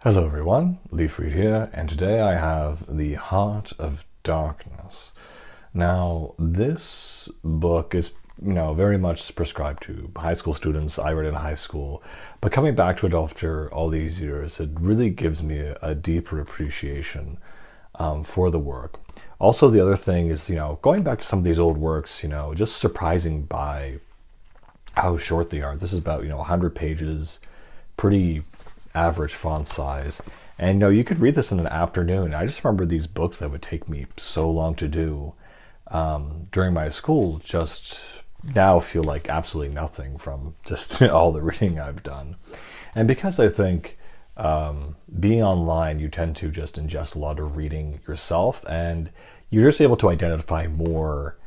Hello everyone, Leafreed here, and today I have The Heart of Darkness. Now, this book is, very much prescribed to high school students. I read it in high school, but coming back to it after all these years, it really gives me a deeper appreciation for the work. Also, the other thing is, going back to some of these old works, just surprising by how short they are. This is about, 100 pages, pretty average font size. And you could read this in an afternoon. I just remember these books that would take me so long to do during my school just now feel like absolutely nothing from just all the reading I've done. And because I think being online, you tend to just ingest a lot of reading yourself, and you're just able to identify more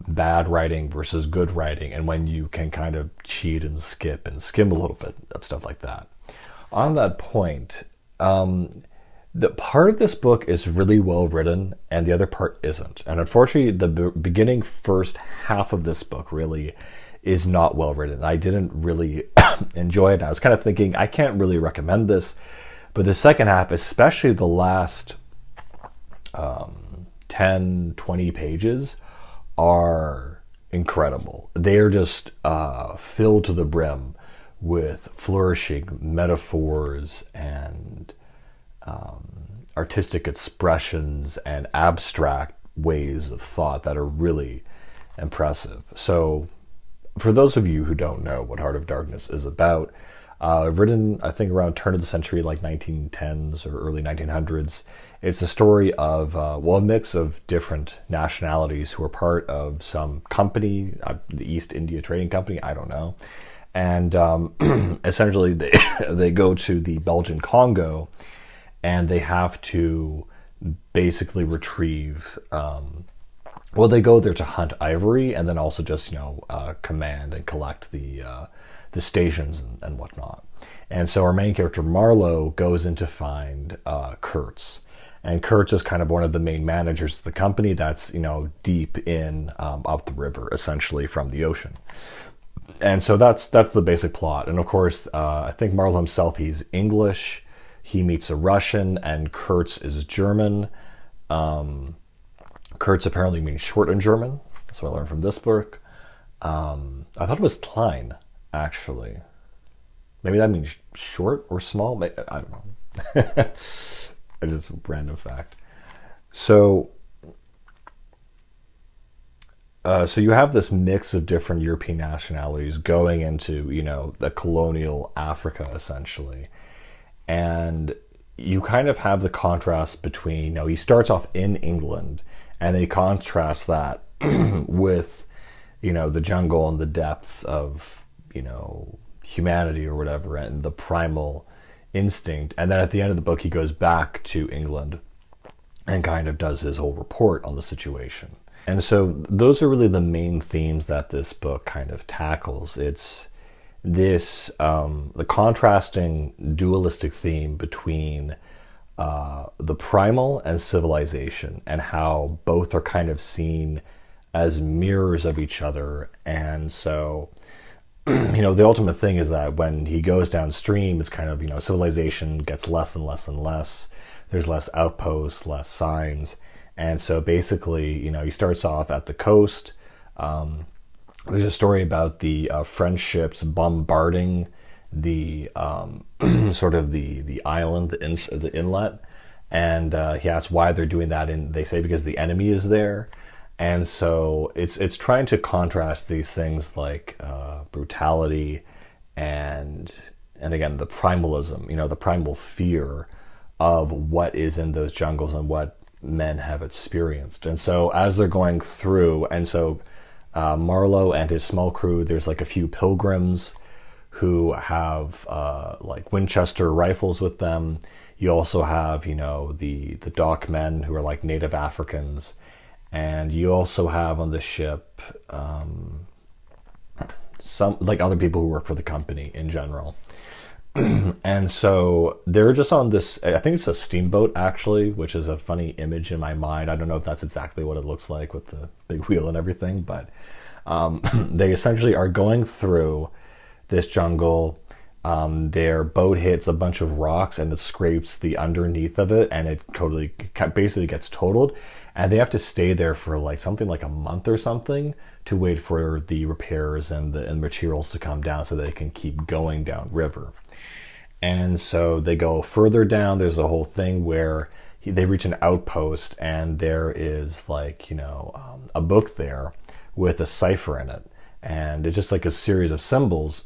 bad writing versus good writing, and when you can kind of cheat and skip and skim a little bit of stuff like that. On that point, the part of this book is really well written and the other part isn't. And unfortunately, the beginning first half of this book really is not well written. I didn't really enjoy it. I was kind of thinking, I can't really recommend this. But the second half, especially the last 10, 20 pages, are incredible. They are just filled to the brim with flourishing metaphors and artistic expressions and abstract ways of thought that are really impressive. So, for those of you who don't know what Heart of Darkness is about, written, I think, around turn of the century, like 1910s or early 1900s, it's the story of, a mix of different nationalities who are part of some company, the East India Trading Company, I don't know. And essentially, they go to the Belgian Congo, and they have to basically retrieve. They go there to hunt ivory, and then also just command and collect the stations and whatnot. And so our main character Marlowe goes in to find Kurtz, and Kurtz is kind of one of the main managers of the company that's deep in up the river, essentially from the ocean. And so that's the basic plot. And of course, I think Marlowe himself, he's English. He meets a Russian, and Kurtz is German. Kurtz apparently means short in German. That's what I learned from this book. I thought it was klein, actually. Maybe that means short or small. I don't know. It's just a random fact. So you have this mix of different European nationalities going into, the colonial Africa, essentially. And you kind of have the contrast between, he starts off in England, and they contrast that with, the jungle and the depths of, humanity or whatever, and the primal instinct. And then at the end of the book, he goes back to England and kind of does his whole report on the situation. And so those are really the main themes that this book kind of tackles. It's this, the contrasting dualistic theme between the primal and civilization, and how both are kind of seen as mirrors of each other. And so, the ultimate thing is that when he goes downstream, it's kind of, civilization gets less and less and less. There's less outposts, less signs. And so basically, he starts off at the coast. There's a story about the French ships bombarding the sort of the island, the inlet, and he asks why they're doing that, and they say because the enemy is there. And so it's trying to contrast these things like brutality and again the primalism, the primal fear of what is in those jungles and what men have experienced. And so as they're going through, and so Marlowe and his small crew, there's like a few pilgrims who have like Winchester rifles with them. You also have, the dock men who are like native Africans. And you also have on the ship some like other people who work for the company in general. And so they're just on this, I think it's a steamboat actually, which is a funny image in my mind. I don't know if that's exactly what it looks like with the big wheel and everything, but they essentially are going through this jungle. Their boat hits a bunch of rocks and it scrapes the underneath of it, and it totally basically gets totaled. And they have to stay there for like something like a month or something to wait for the repairs and the materials to come down so they can keep going down river. And so they go further down. There's a whole thing where they reach an outpost, and there is like, a book there with a cipher in it. And it's just like a series of symbols.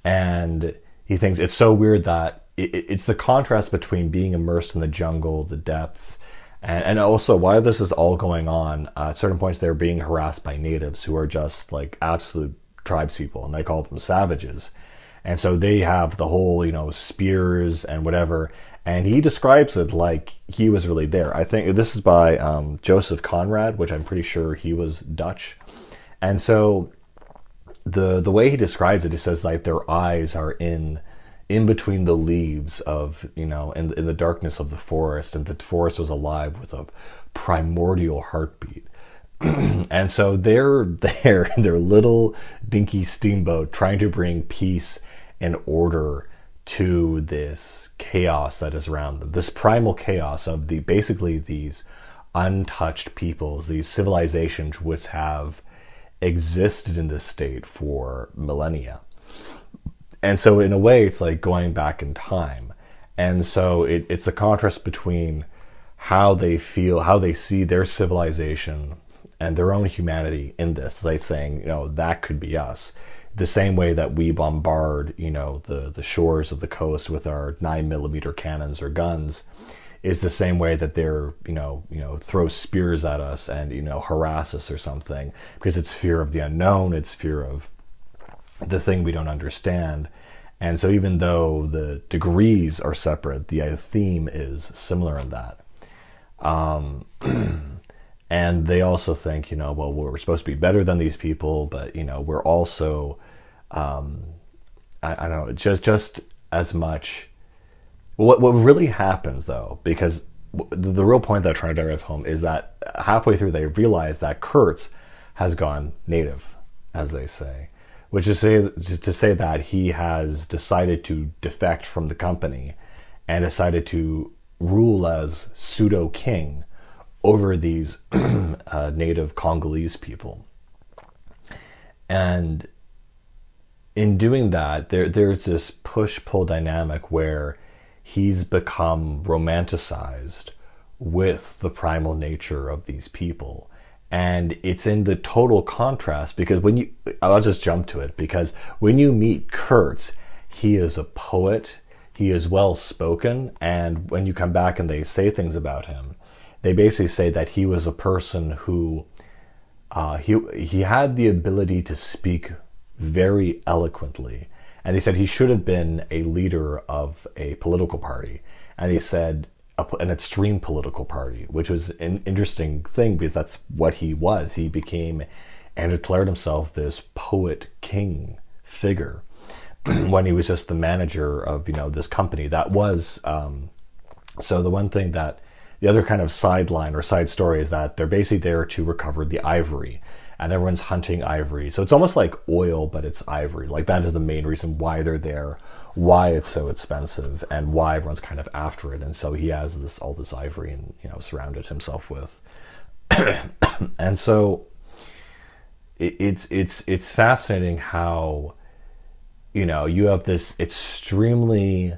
And he thinks it's so weird that it's the contrast between being immersed in the jungle, the depths, and also while this is all going on, at certain points they're being harassed by natives who are just like absolute tribespeople, and they call them savages. And so they have the whole, spears and whatever. And he describes it like he was really there. I think this is by Joseph Conrad, which I'm pretty sure he was Dutch. And so the way he describes it, he says like their eyes are in between the leaves of, in the darkness of the forest, and the forest was alive with a primordial heartbeat. And so they're there in their little dinky steamboat trying to bring peace and order to this chaos that is around them, this primal chaos of basically these untouched peoples, these civilizations which have existed in this state for millennia. And so in a way it's like going back in time. And so it's the contrast between how they feel, how they see their civilization and their own humanity in this. They saying, that could be us. The same way that we bombard, the shores of the coast with our 9mm cannons or guns, is the same way that they're, throw spears at us and, harass us or something, because it's fear of the unknown, it's fear of the thing we don't understand. And so even though the degrees are separate, the theme is similar in that. And they also think, well, we're supposed to be better than these people, but, we're also, I don't know, just as much. What really happens, though, because the real point that I'm trying to drive home is that halfway through they realize that Kurtz has gone native, as they say, which is to say that he has decided to defect from the company and decided to rule as pseudo-king over these native Congolese people. And in doing that, there's this push-pull dynamic where he's become romanticized with the primal nature of these people. And it's in the total contrast, because I'll just jump to it, because when you meet Kurtz, he is a poet, he is well-spoken, and when you come back and they say things about him, they basically say that he was a person who, he had the ability to speak very eloquently. And they said he should have been a leader of a political party. And he said an extreme political party, which was an interesting thing because that's what he was. He became and declared himself this poet king figure when he was just the manager of, this company. That was, so the other kind of sideline or side story is that they're basically there to recover the ivory, and everyone's hunting ivory. So it's almost like oil, but it's ivory. Like that is the main reason why they're there, why it's so expensive, and why everyone's kind of after it. And so he has all this ivory and, surrounded himself with. And so it's fascinating how, you have this extremely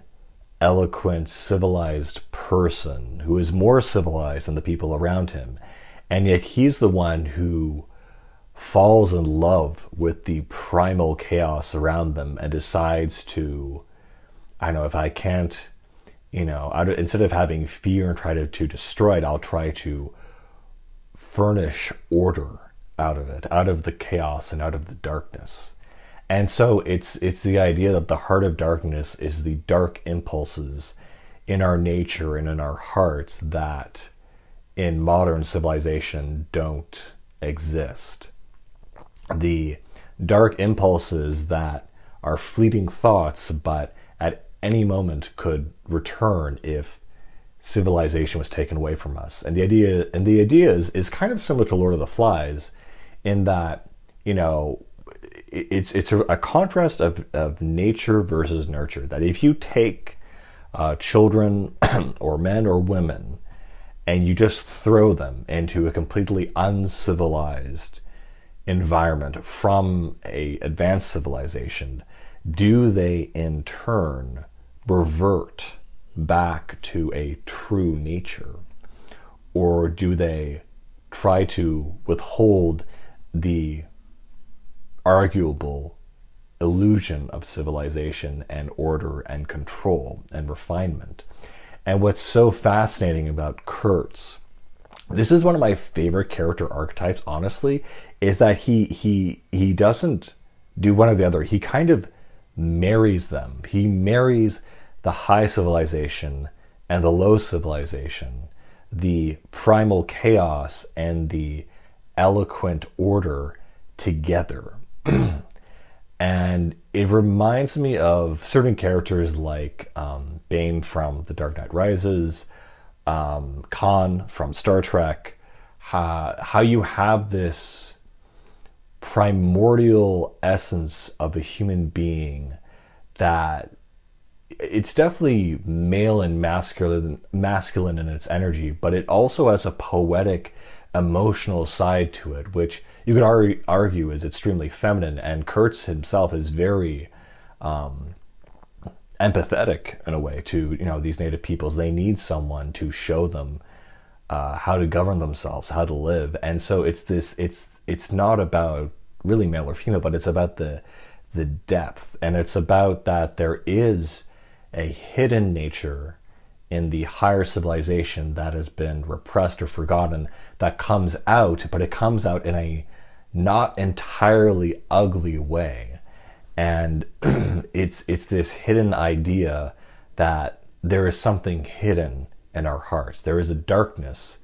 eloquent, civilized person who is more civilized than the people around him, and yet he's the one who falls in love with the primal chaos around them and decides to, I don't know, if I can't, instead of having fear and try to destroy it, I'll try to furnish order out of it, out of the chaos and out of the darkness. And so it's the idea that the heart of darkness is the dark impulses in our nature and in our hearts that in modern civilization don't exist. The dark impulses that are fleeting thoughts, but at any moment could return if civilization was taken away from us. And the idea is kind of similar to Lord of the Flies, in that, it's a contrast of nature versus nurture. That if you take children or men or women and you just throw them into a completely uncivilized environment from a advanced civilization, do they in turn revert back to a true nature? Or do they try to withhold the arguable illusion of civilization and order and control and refinement? And what's so fascinating about Kurtz, this is one of my favorite character archetypes, honestly, is that he doesn't do one or the other. He kind of marries them. He marries the high civilization and the low civilization, the primal chaos and the eloquent order together. And it reminds me of certain characters like Bane from The Dark Knight Rises, Khan from Star Trek, how you have this primordial essence of a human being that it's definitely male and masculine in its energy, but it also has a poetic, emotional side to it, which you could argue is extremely feminine. And Kurtz himself is very empathetic in a way to these native peoples. They need someone to show them how to govern themselves, how to live. And so it's not about really male or female, but it's about the depth, and it's about that there is a hidden nature in the higher civilization that has been repressed or forgotten that comes out, but it comes out in a not entirely ugly way. And it's this hidden idea that there is something hidden in our hearts. There is a darkness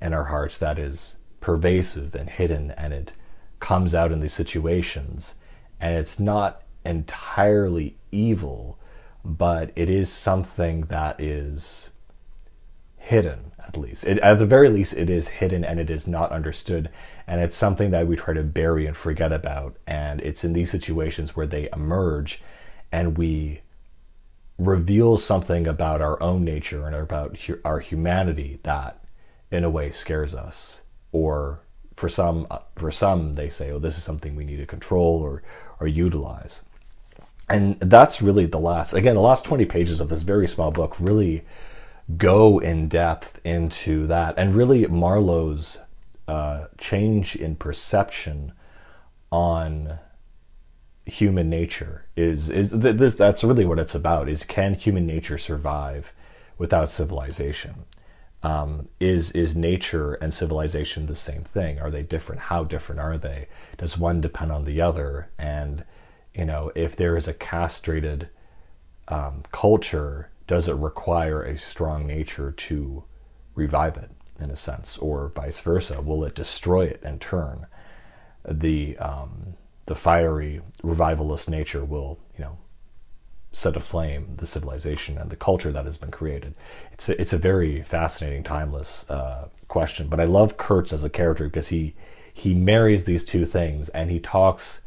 in our hearts that is pervasive and hidden, and it comes out in these situations. And it's not entirely evil, but it is something that is hidden, at least. At the very least, it is hidden and it is not understood. And it's something that we try to bury and forget about. And it's in these situations where they emerge and we reveal something about our own nature and about our humanity that, in a way, scares us. Or for some, they say, oh, this is something we need to control or utilize. And that's really the last 20 pages of this very small book really go in depth into that. And really Marlowe's change in perception on human nature that's really what it's about, is can human nature survive without civilization? Is nature and civilization the same thing? Are they different? How different are they? Does one depend on the other? And if there is a castrated culture, does it require a strong nature to revive it, in a sense, or vice versa? Will it destroy it in turn? The fiery revivalist nature will, set aflame the civilization and the culture that has been created. It's a very fascinating, timeless question. But I love Kurtz as a character because he marries these two things, and he talks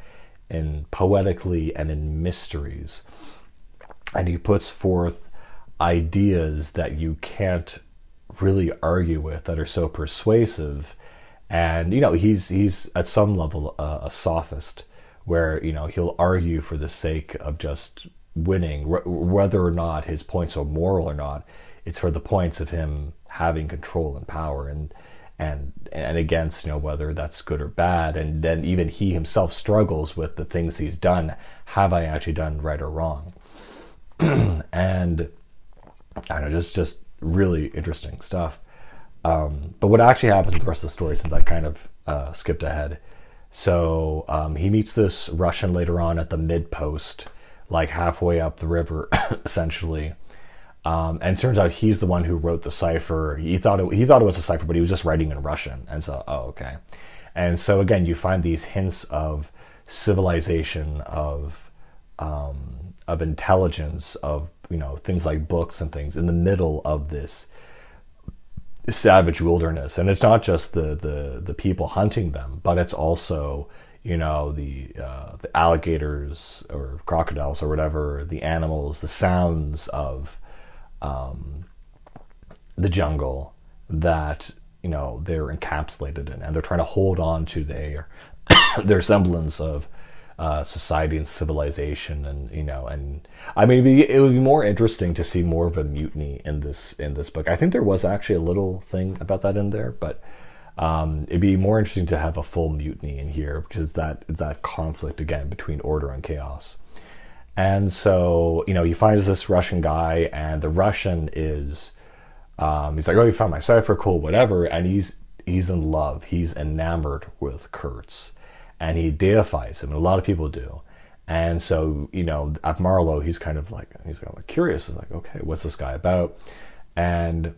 in poetically and in mysteries, and he puts forth ideas that you can't really argue with, that are so persuasive. And he's at some level a sophist, where he'll argue for the sake of just winning, whether or not his points are moral or not. It's for the points of him having control and power, and against whether that's good or bad. And then even he himself struggles with the things he's done. Have I actually done right or wrong? And I don't know, just really interesting stuff. But what actually happens in the rest of the story, since I kind of skipped ahead, so he meets this Russian later on at the mid-post, like halfway up the river, essentially. And it turns out he's the one who wrote the cipher. He thought it was a cipher, but he was just writing in Russian. And so, okay. And so again, you find these hints of civilization, of intelligence, of things like books and things in the middle of this savage wilderness. And it's not just the people hunting them, but it's also the alligators or crocodiles or whatever, the animals, the sounds of the jungle that they're encapsulated in, and they're trying to hold on to their semblance of society and civilization, and I mean, it would be more interesting to see more of a mutiny in this book. I think there was actually a little thing about that in there, but it'd be more interesting to have a full mutiny in here, because that conflict again between order and chaos. And so he finds this Russian guy, and the Russian is he's like, oh, you found my cipher, cool, whatever, and he's in love, he's enamored with Kurtz, and he deifies him, and a lot of people do. And so at Marlowe, he's kind of like curious. He's like, okay, what's this guy about? And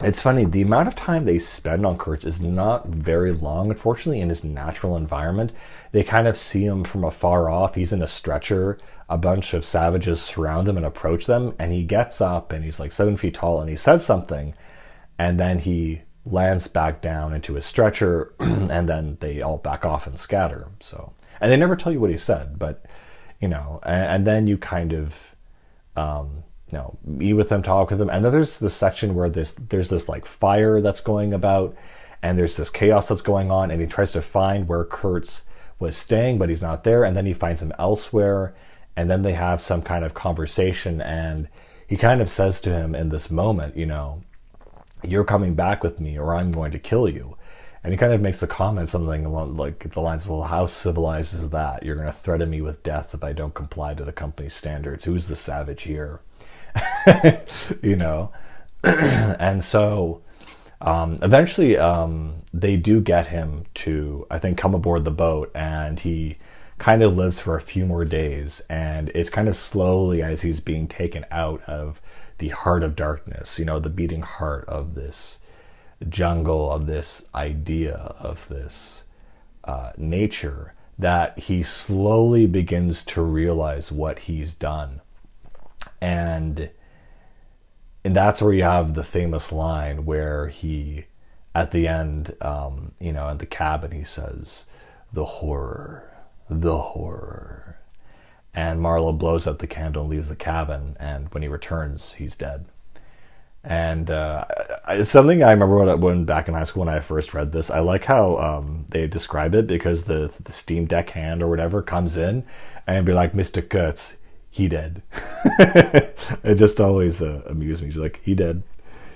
it's funny, the amount of time they spend on Kurtz is not very long, unfortunately, in his natural environment. They kind of see him from afar off. He's in a stretcher. A bunch of savages surround him and approach them, and he gets up, and he's like 7 feet tall, and he says something, and then he lands back down into his stretcher, and then they all back off and scatter. So, and they never tell you what he said, but and then you kind of meet with them, talk with them, and then there's this section where there's this like fire that's going about, and there's this chaos that's going on, and he tries to find where Kurtz was staying, but he's not there, and then he finds him elsewhere, and then they have some kind of conversation, and he kind of says to him in this moment, you're coming back with me or I'm going to kill you. And he kind of makes the comment something along like the lines of, well, how civilized is that? You're going to threaten me with death if I don't comply to the company's standards. Who's the savage here? And so eventually they do get him to, I think, come aboard the boat, and he kind of lives for a few more days, and it's kind of slowly as he's being taken out of the heart of darkness, the beating heart of this jungle, of this idea, of this nature, that he slowly begins to realize what he's done. And that's where you have the famous line where he, at the end, in the cabin, he says, the horror. And Marlowe blows out the candle and leaves the cabin, and when he returns, he's dead. And it's something I remember when back in high school when I first read this. I like how they describe it, because the steam deck hand or whatever comes in and be like, Mr. Kurtz, he dead. It just always amused me. She's like, he dead,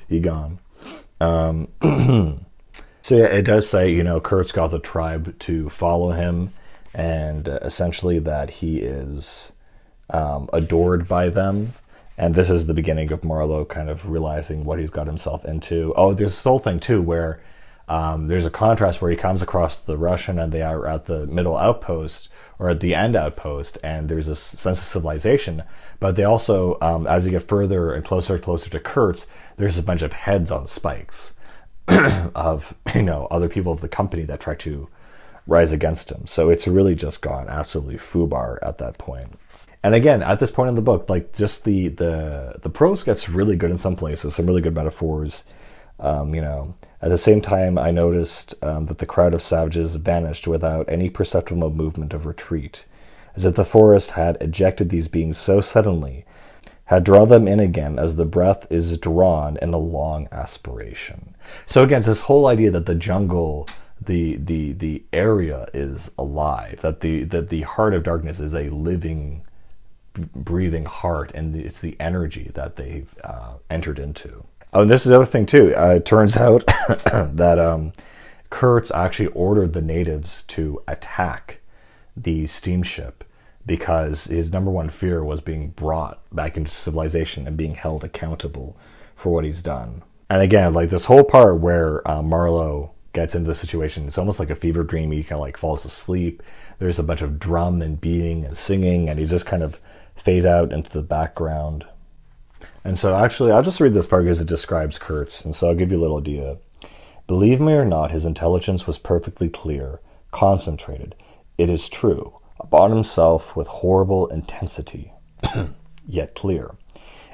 he gone. So yeah, it does say, Kurtz got the tribe to follow him, and essentially that he is adored by them. And this is the beginning of Marlowe kind of realizing what he's got himself into. Oh, there's this whole thing too where there's a contrast where he comes across the Russian, and they are at the middle outpost, or at the end outpost, and there's a sense of civilization. But they also, as you get further and closer to Kurtz, there's a bunch of heads on spikes of other people of the company that try to rise against him. So it's really just gone absolutely foobar at that point. And again, at this point in the book, like, just the prose gets really good in some places, some really good metaphors. At the same time, I noticed that the crowd of savages vanished without any perceptible movement of retreat, as if the forest had ejected these beings so suddenly, had drawn them in again as the breath is drawn in a long aspiration. So again, it's this whole idea that the jungle, the area is alive, that the heart of darkness is a living, breathing heart, and it's the energy that they've entered into. Oh, and this is the other thing too. It turns out that Kurtz actually ordered the natives to attack the steamship, because his number one fear was being brought back into civilization and being held accountable for what he's done. And again, like, this whole part where Marlowe gets into the situation, it's almost like a fever dream. He kind of like falls asleep. There's a bunch of drum and beating and singing, and he just kind of fades out into the background. And so actually, I'll just read this part because it describes Kurtz, and so I'll give you a little idea. Believe me or not, his intelligence was perfectly clear, concentrated, it is true, upon himself with horrible intensity, yet clear.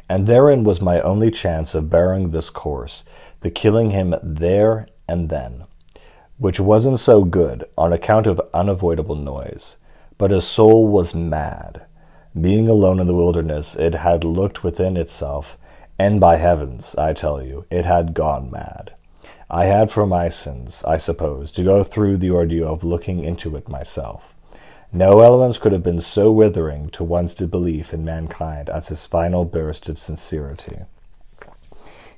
And therein was my only chance of bearing this course, the killing him there and then. which wasn't so good on account of unavoidable noise. But his soul was mad. Being alone in the wilderness, it had looked within itself, and by heavens, I tell you, it had gone mad. I had for my sins, I suppose, to go through the ordeal of looking into it myself. No elements could have been so withering to one's belief in mankind as his final burst of sincerity.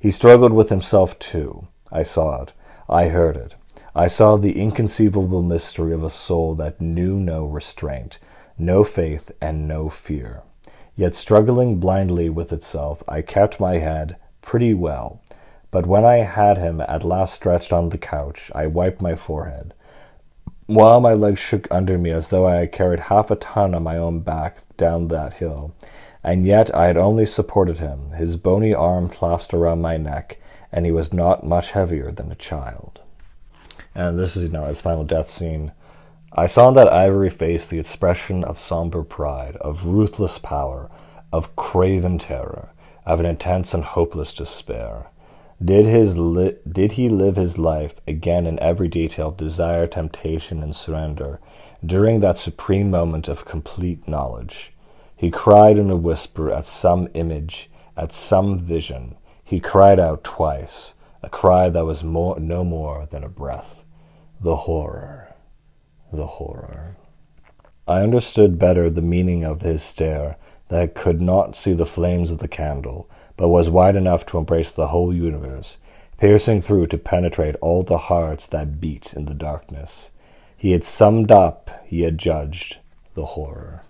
He struggled with himself too. I saw it. I heard it. I saw the inconceivable mystery of a soul that knew no restraint, no faith, and no fear. Yet struggling blindly with itself, I kept my head pretty well. But when I had him at last stretched on the couch, I wiped my forehead, while my legs shook under me as though I had carried half a ton on my own back down that hill. And yet I had only supported him. His bony arm clasped around my neck, and he was not much heavier than a child. And this is, his final death scene. I saw in that ivory face the expression of somber pride, of ruthless power, of craven terror, of an intense and hopeless despair. Did he live his life again in every detail of desire, temptation, and surrender, during that supreme moment of complete knowledge? He cried in a whisper at some image, at some vision. He cried out twice, a cry that was no more than a breath. The horror, the horror. I understood better the meaning of his stare, that could not see the flames of the candle, but was wide enough to embrace the whole universe, piercing through to penetrate all the hearts that beat in the darkness. He had summed up, he had judged, the horror.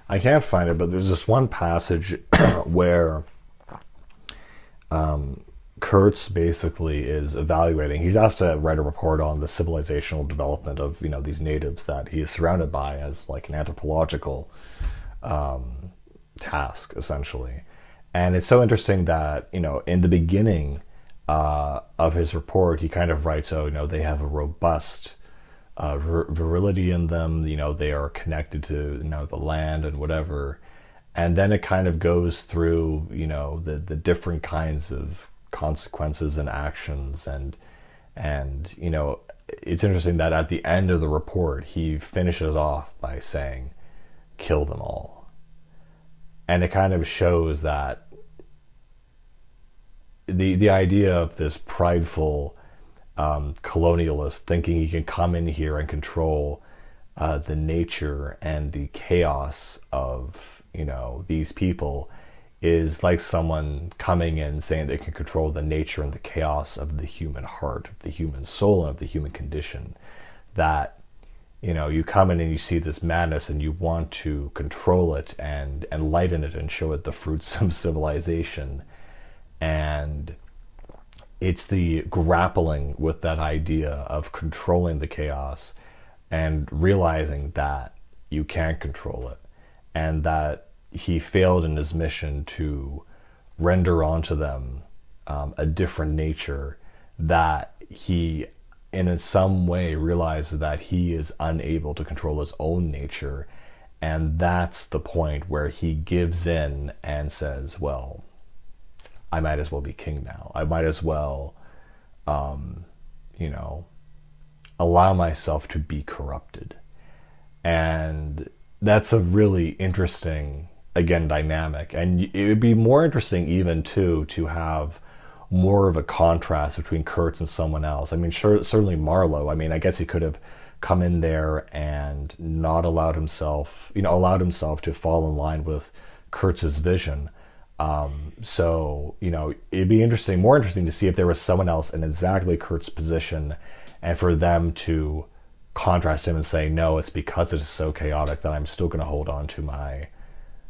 I can't find it, but there's this one passage where Kurtz basically is evaluating. He's asked to write a report on the civilizational development of these natives that he is surrounded by as like an anthropological task, essentially. And it's so interesting that in the beginning of his report, he kind of writes, they have a robust virility in them. They are connected to the land and whatever. And then it kind of goes through the different kinds of consequences and actions, and it's interesting that at the end of the report he finishes off by saying, kill them all. And it kind of shows that the idea of this prideful colonialist thinking he can come in here and control the nature and the chaos of these people is like someone coming in saying they can control the nature and the chaos of the human heart, of the human soul, and of the human condition. That you come in and you see this madness and you want to control it and enlighten it and show it the fruits of civilization. And it's the grappling with that idea of controlling the chaos and realizing that you can't control it, and that he failed in his mission to render onto them a different nature, that he in some way realizes that he is unable to control his own nature. And that's the point where he gives in and says, well, I might as well be king now. I might as well, allow myself to be corrupted. And that's a really interesting, again, dynamic. And it would be more interesting even too to have more of a contrast between Kurtz and someone else. I mean, certainly Marlowe. I mean, I guess he could have come in there and not allowed himself to fall in line with Kurtz's vision. So it'd be more interesting to see if there was someone else in exactly Kurtz's position, and for them to contrast him and say, no, it's because it is so chaotic that I'm still going to hold on to my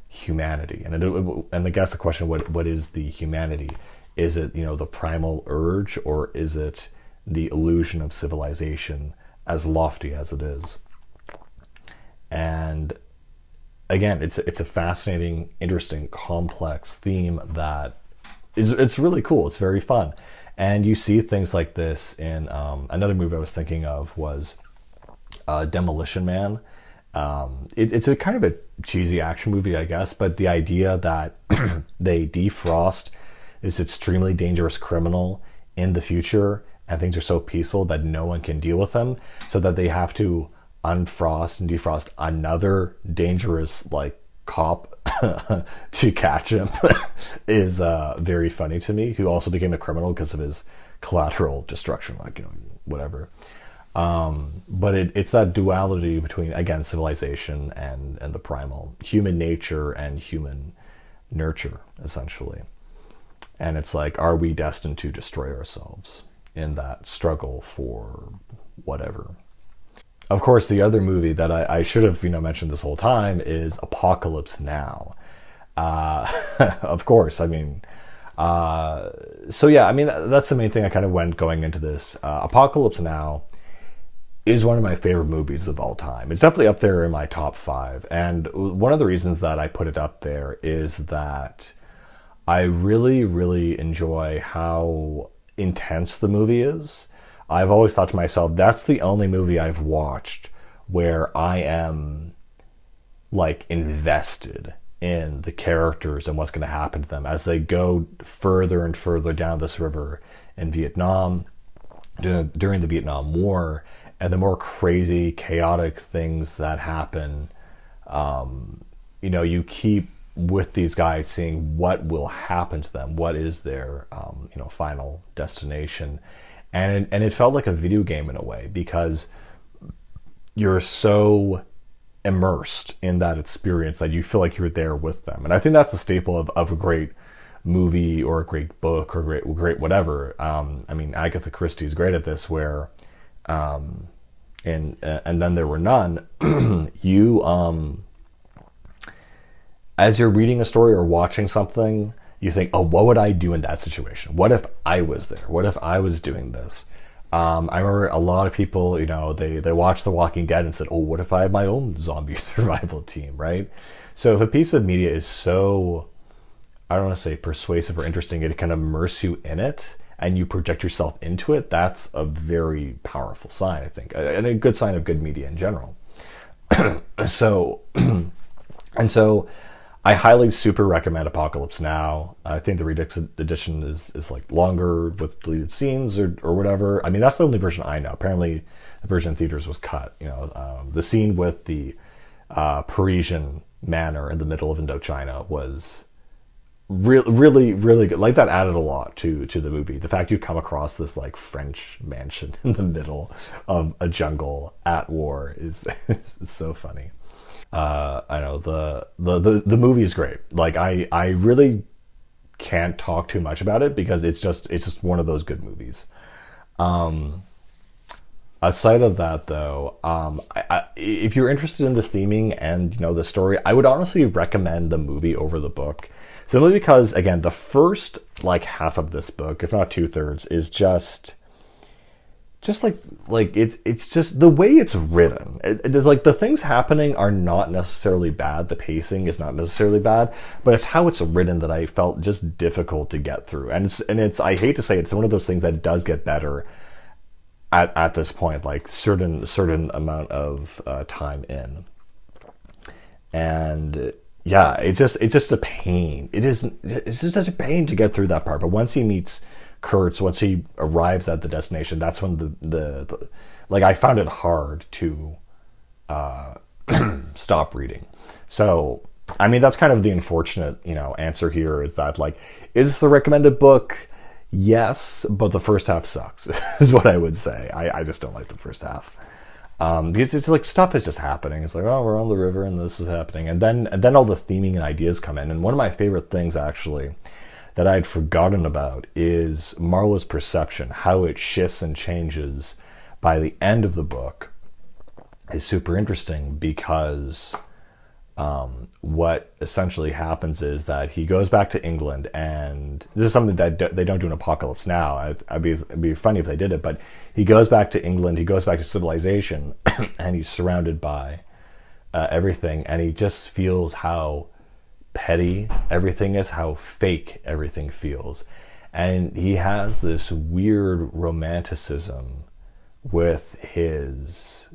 humanity. And I guess the question, what is the humanity? Is it the primal urge, or is it the illusion of civilization, as lofty as it is? And again, it's a fascinating, interesting, complex theme that it's really cool. It's very fun. And you see things like this in another movie I was thinking of was Demolition Man. It's a kind of a cheesy action movie, I guess, but the idea that they defrost this extremely dangerous criminal in the future, and things are so peaceful that no one can deal with them, so that they have to unfrost and defrost another dangerous like cop to catch him is very funny to me, who also became a criminal because of his collateral destruction, like, you know, whatever. But it's that duality between, again, civilization and the primal, human nature and human nurture, essentially. And it's like, are we destined to destroy ourselves in that struggle for whatever? Of course, the other movie that I should have, you know, mentioned this whole time is Apocalypse Now. Of course, I mean, so yeah, I mean, that's the main thing I kind of went going into this. Apocalypse Now is one of my favorite movies of all time. It's definitely up there in my top 5. And one of the reasons that I put it up there is that I really, really enjoy how intense the movie is. I've always thought to myself, that's the only movie I've watched where I am like invested in the characters and what's going to happen to them as they go further and further down this river in Vietnam during the Vietnam War, and the more crazy, chaotic things that happen. You know, you keep with these guys seeing what will happen to them, what is their you know, final destination. And it felt like a video game in a way, because you're so immersed in that experience that you feel like you're there with them. And I think that's a staple of a great movie or a great book or great whatever. I mean, Agatha Christie is great at this, where and Then There Were None, you as you're reading a story or watching something, you think, oh, what would I do in that situation? What if I was there? What if I was doing this? I remember a lot of people, you know, they watched The Walking Dead and said, oh, what if I had my own zombie survival team, right? So if a piece of media is so, I don't want to say persuasive or interesting, it can immerse you in it and you project yourself into it, that's a very powerful sign, I think, and a good sign of good media in general. So, and so I highly super recommend Apocalypse Now. I think the Redux edition is like longer with deleted scenes or whatever. I mean, that's the only version I know. Apparently the version in theaters was cut. You know, the scene with the Parisian manor in the middle of Indochina was really, really good. Like, that added a lot to the movie. The fact you come across this like French mansion in the middle of a jungle at war is so funny. I know the movie is great. Like, I really can't talk too much about it because it's just one of those good movies. Aside of that, though, if you're interested in this theming and, you know, the story, I would honestly recommend the movie over the book, simply because, again, the first like half of this book, if not 2/3, is just like it's just the way it's written. It is like the things happening are not necessarily bad. The pacing is not necessarily bad, but it's how it's written that I felt just difficult to get through. And it's I hate to say it's one of those things that does get better at this point, like certain amount of time in. And yeah, it's just a pain. It's just such a pain to get through that part. But once he meets Kurtz, once he arrives at the destination, that's when the like, I found it hard to stop reading. So, I mean, that's kind of the unfortunate, you know, answer here, is that, like, is this a recommended book? Yes, but the first half sucks, is what I would say. I just don't like the first half. Because it's like stuff is just happening. It's like, oh, we're on the river and this is happening. And then all the theming and ideas come in. And one of my favorite things, actually, that I'd forgotten about is Marla's perception. How it shifts and changes by the end of the book is super interesting, because what essentially happens is that he goes back to England, and this is something that they don't do in Apocalypse Now. It'd be funny if they did it, but he goes back to England, he goes back to civilization, and he's surrounded by everything, and he just feels how petty everything is, how fake everything feels. And he has this weird romanticism with his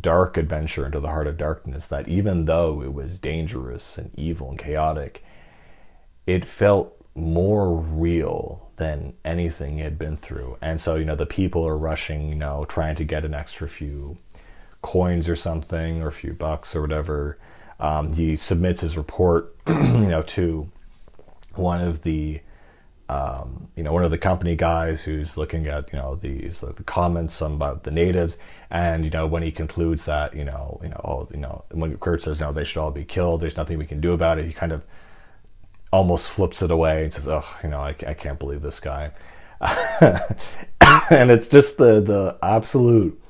dark adventure into the heart of darkness, that even though it was dangerous and evil and chaotic, it felt more real than anything he had been through. And so, the people are rushing, trying to get an extra few coins or something, or a few bucks or whatever. He submits his report, to one of the one of the company guys who's looking at, the comments about the natives. And, when he concludes that, when Kurt says, no, they should all be killed, there's nothing we can do about it, he kind of almost flips it away and says, oh, I can't believe this guy. And it's just the absolute,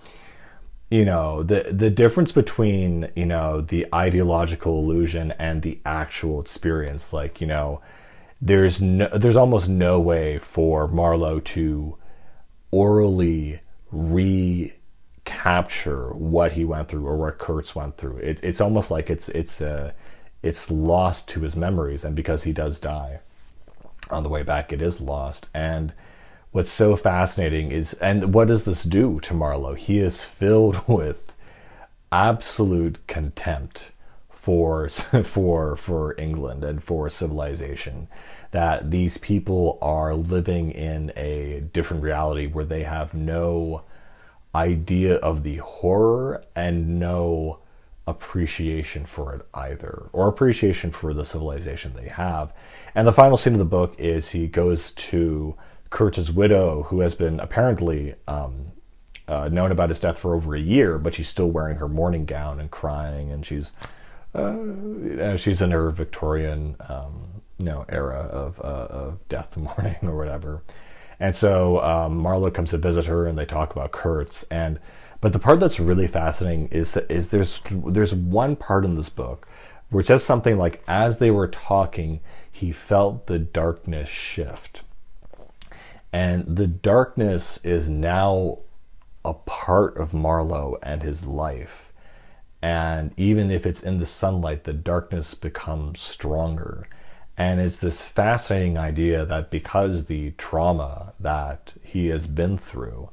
the difference between, the ideological illusion and the actual experience. Like, there's almost no way for Marlowe to orally recapture what he went through or what Kurtz went through. It's almost like it's lost to his memories, and because he does die on the way back, it is lost. And what's so fascinating is, and what does this do to Marlowe? He is filled with absolute contempt for England and for civilization, that these people are living in a different reality where they have no idea of the horror and no appreciation for it either, or appreciation for the civilization they have. And the final scene of the book is he goes to Kurtz's widow, who has been apparently known about his death for over a year, but she's still wearing her mourning gown and crying, and she's in her Victorian era of death and mourning or whatever. And so Marlowe comes to visit her, and they talk about Kurtz. But the part that's really fascinating is there's one part in this book where it says something like, as they were talking, he felt the darkness shift. And the darkness is now a part of Marlowe and his life. And even if it's in the sunlight, the darkness becomes stronger. And it's this fascinating idea that because the trauma that he has been through,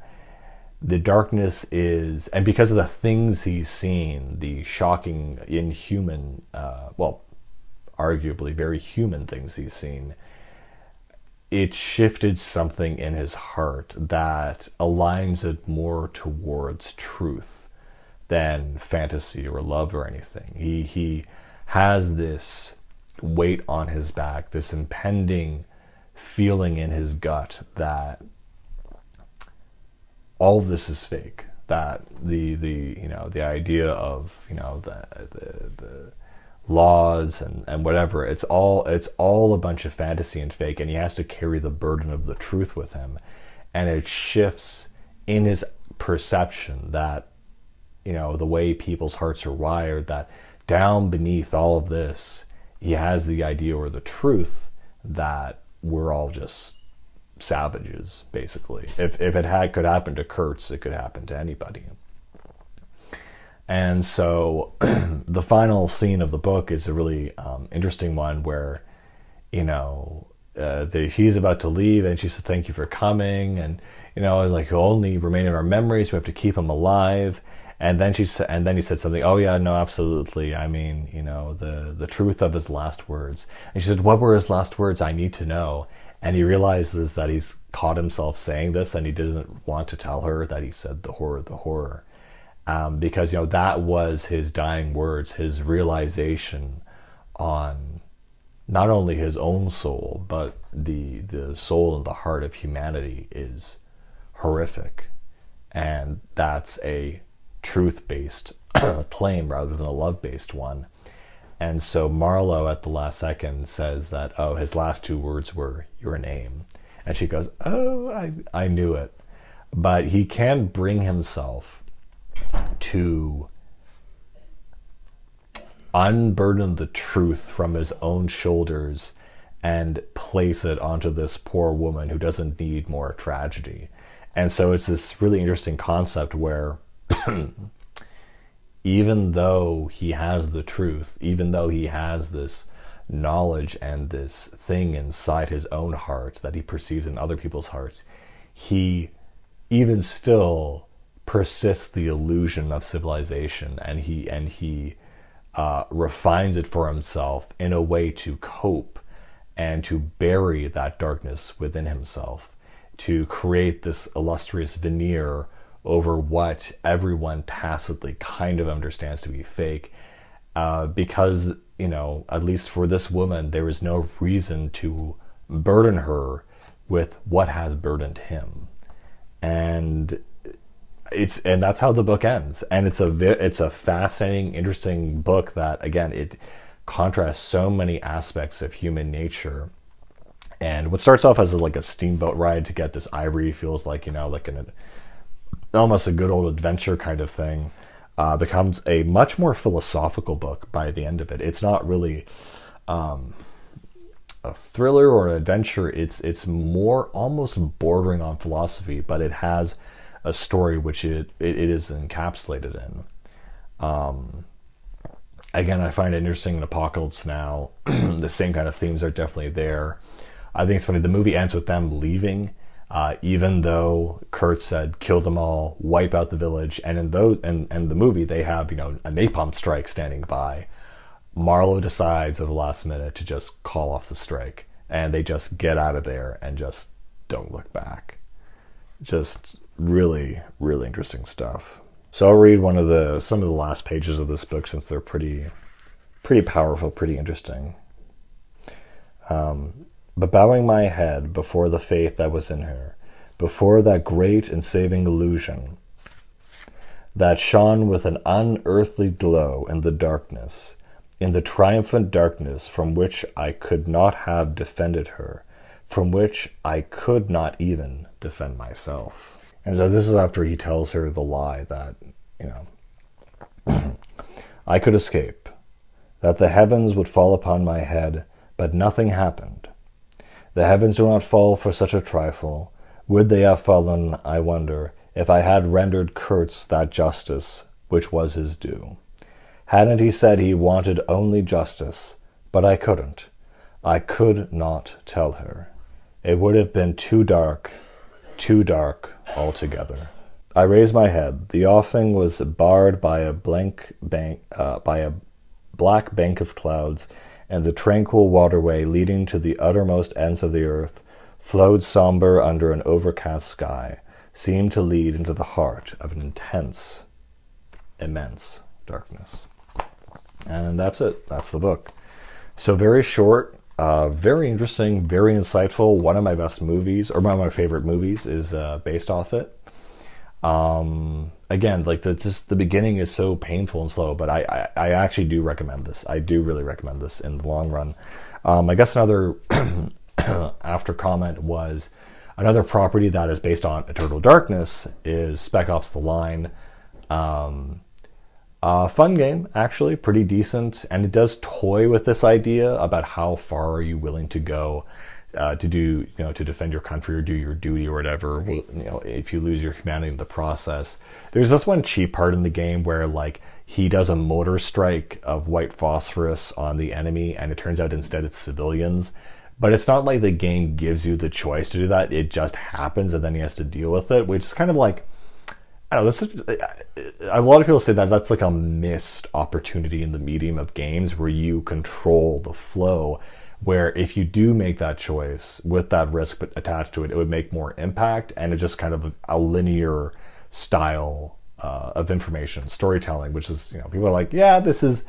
the darkness is, and because of the things he's seen, the shocking, inhuman, arguably very human things he's seen, it shifted something in his heart that aligns it more towards truth than fantasy or love or anything. He has this weight on his back, this impending feeling in his gut that all of this is fake, that the idea of the laws and whatever, it's all a bunch of fantasy and fake, and he has to carry the burden of the truth with him. And it shifts in his perception that the way people's hearts are wired, that down beneath all of this he has the idea or the truth that we're all just savages, basically. If it could happen to Kurtz, it could happen to anybody. And so the final scene of the book is a really interesting one where, he's about to leave, and she says, "Thank you for coming," and like, he'll only remain in our memories. We have to keep him alive. And then he said something. Oh yeah, no, absolutely. I mean, the truth of his last words. And she said, "What were his last words? I need to know." And he realizes that he's caught himself saying this, and he didn't want to tell her that he said the horror. Because, that was his dying words, his realization on not only his own soul, but the soul and the heart of humanity is horrific. And that's a truth-based claim rather than a love-based one. And so Marlowe at the last second says that, his last two words were, "Your name." And she goes, "Oh, I knew it." But he can bring himself to unburden the truth from his own shoulders and place it onto this poor woman who doesn't need more tragedy. And so it's this really interesting concept where even though he has the truth, even though he has this knowledge and this thing inside his own heart that he perceives in other people's hearts, he even still persists the illusion of civilization, and he refines it for himself in a way to cope and to bury that darkness within himself, to create this illustrious veneer over what everyone tacitly kind of understands to be fake, because, at least for this woman, there is no reason to burden her with what has burdened him. And that's how the book ends. And it's a fascinating, interesting book that, again, it contrasts so many aspects of human nature. And what starts off as like a steamboat ride to get this ivory feels like, like almost a good old adventure kind of thing, becomes a much more philosophical book by the end of it. It's not really a thriller or an adventure. It's more almost bordering on philosophy, but it has a story which it is encapsulated in. Again, I find it interesting in Apocalypse Now. The same kind of themes are definitely there. I think it's funny. The movie ends with them leaving, even though Kurt said, "Kill them all, wipe out the village." And in the movie, they have a napalm strike standing by. Marlowe decides at the last minute to just call off the strike, and they just get out of there and just don't look back. Just really, really interesting stuff. So I'll read some of the last pages of this book, since they're pretty powerful, pretty interesting. But bowing my head before the faith that was in her, before that great and saving illusion that shone with an unearthly glow in the darkness, in the triumphant darkness from which I could not have defended her, from which I could not even defend myself. And so this is after he tells her the lie that, I could escape, that the heavens would fall upon my head, but nothing happened. The heavens do not fall for such a trifle. Would they have fallen, I wonder, if I had rendered Kurtz that justice which was his due? Hadn't he said he wanted only justice? But I couldn't. I could not tell her. It would have been too dark altogether. I raised my head. The offing was barred by a black bank of clouds, and the tranquil waterway leading to the uttermost ends of the earth flowed somber under an overcast sky, seemed to lead into the heart of an intense, immense darkness. And that's it. That's the book. So very short, very interesting, very insightful. One of my best movies, or one of my favorite movies, is based off it. Again, like the beginning is so painful and slow, but I actually do recommend this. I do really recommend this in the long run. I guess another after comment was another property that is based on Eternal Darkness is Spec Ops: The Line. Fun game, actually, pretty decent, and it does toy with this idea about how far are you willing to go to do, to defend your country or do your duty or whatever. If you lose your humanity in the process. There's this one cheap part in the game where he does a mortar strike of white phosphorus on the enemy, and it turns out instead it's civilians. But it's not like the game gives you the choice to do that. It just happens, and then he has to deal with it, which is kind of like, I don't know, a lot of people say that that's like a missed opportunity in the medium of games where you control the flow, where if you do make that choice with that risk attached to it, it would make more impact, and it's just kind of a linear style of information storytelling, which is, people are like, yeah, this is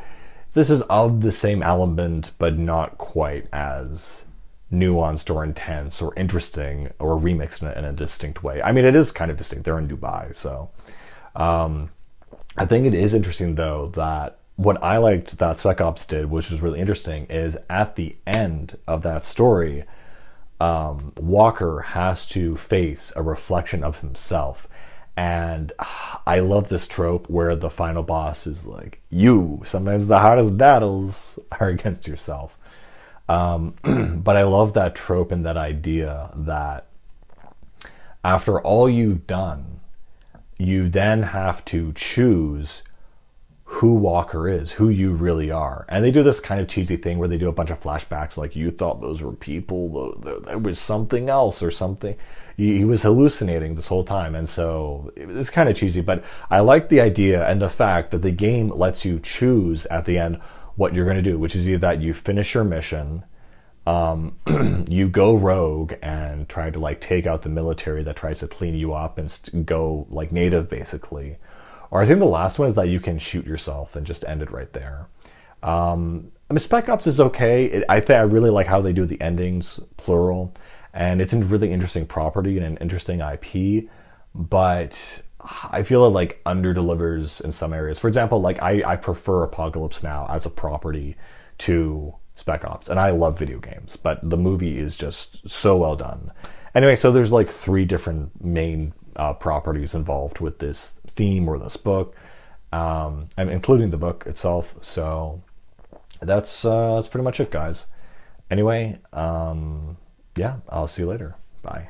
of the same element, but not quite as nuanced or intense or interesting or remixed in a distinct way. I mean, it is kind of distinct. They're in Dubai, so I think it is interesting though that what I liked that Spec Ops did, which was really interesting, is at the end of that story, Walker has to face a reflection of himself. And I love this trope where the final boss is like, sometimes the hardest battles are against yourself. But I love that trope and that idea that after all you've done, you then have to choose who Walker is, who you really are. And they do this kind of cheesy thing where they do a bunch of flashbacks like, you thought those were people, there was something else or something. He was hallucinating this whole time. And so it's kind of cheesy, but I like the idea and the fact that the game lets you choose at the end what you're going to do, which is either that you finish your mission, You go rogue and try to like take out the military that tries to clean you up and go like native basically. Or I think the last one is that you can shoot yourself and just end it right there. I mean, Spec Ops is okay. I think I really like how they do the endings plural, and it's a really interesting property and an interesting IP. But I feel it like under delivers in some areas. For example, like I prefer Apocalypse Now as a property to Spec Ops, and I love video games, but the movie is just so well done. Anyway, so there's like three different main properties involved with this theme or this book, and including the book itself. So that's pretty much it, guys. Anyway, yeah, I'll see you later. Bye.